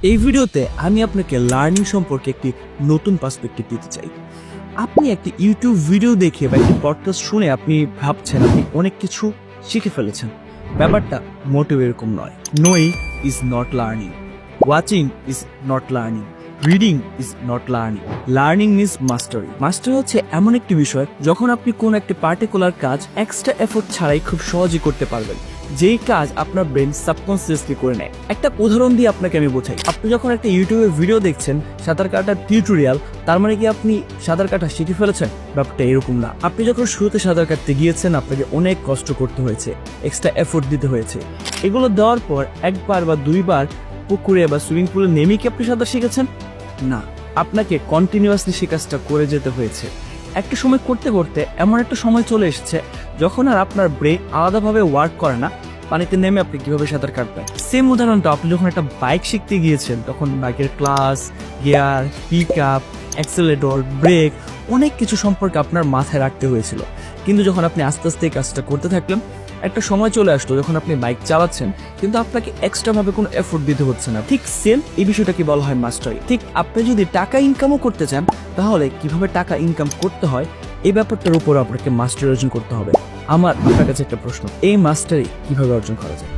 এই ভিডিওতে আমি আপনাকে লার্নিং সম্পর্কে একটি নতুন পার্সপেক্টিভ দিতে চাই। আপনি একটি ইউটিউব ভিডিও দেখে বা একটি পডকাস্ট শুনে আপনি ভাবছেন আপনি অনেক কিছু শিখে ফেলেছেন। ব্যাপারটা মোটেও এরকম নয়। Knowing is not learning, watching is not learning, reading is not learning, learning means mastery. Mastery হচ্ছে এমন একটি বিষয় যখন আপনি কোন একটি পার্টিকুলার কাজ এক্সট্রা এফোর্ট ছাড়াই খুব সহজেই করতে পারবেন, যেই কাজ আপনার ব্রেন সাবকনসিয়াসলি করে নেয়। একটা উদাহরণ দিয়ে আপনাকে আমি বোঝাই। আপনি যখন একটা ইউটিউবে ভিডিও দেখছেন সাঁতার কাটার টিউটোরিয়াল, তার মানে কি আপনি সাঁতার কাটা শিখে ফেলেছেন? ব্যাপারটা এরকম না। আপনি যখন শুরুতে সাঁতার কাটতে গিয়েছেন আপনাকে অনেক কষ্ট করতে হয়েছে, এক্সট্রা এফোর্ট দিতে হয়েছে। এগুলো দেওয়ার পর একবার বা দুইবার পুকুরে বা সুইমিং পুলে নেমে কি আপনি সাঁতার শিখেছেন? না, আপনাকে কন্টিনিউয়াসলি সে কাজটা করে যেতে হয়েছে। একটা সময় করতে করতে এমন একটা সময় চলে এসেছে যখন আর আপনার ব্রেন আলাদাভাবে ওয়ার্ক করে না পানিতে নেমে আপনি কিভাবে সাঁতার কাটবেন। সেম উদাহরণটা, আপনি যখন একটা বাইক শিখতে গিয়েছেন তখন বাইকের clutch, gear, pick up, accelerator, brake অনেক কিছু সম্পর্কে আপনার মাথায় রাখতে হয়েছিল। কিন্তু যখন আপনি আস্তে আস্তে এই কাজটা করতে থাকলেন, একটা সময় চলে আসলো যখন আপনি বাইক চালাচ্ছেন কিন্তু আপনাকে এক্সট্রা ভাবে কোনো এফোর্ট দিতে হচ্ছে না। ঠিক সেম এই বিষয়টাকে বলা হয় মাস্টারি। ঠিক আপনি যদি টাকা ইনকামও করতে চান তাহলে কিভাবে টাকা ইনকাম করতে হয় এই ব্যাপারটার উপর আপনাকে মাস্টারি অর্জন করতে হবে। আমার আপনার কাছে একটা প্রশ্ন, এই মাস্টারি কিভাবে অর্জন করা যায়?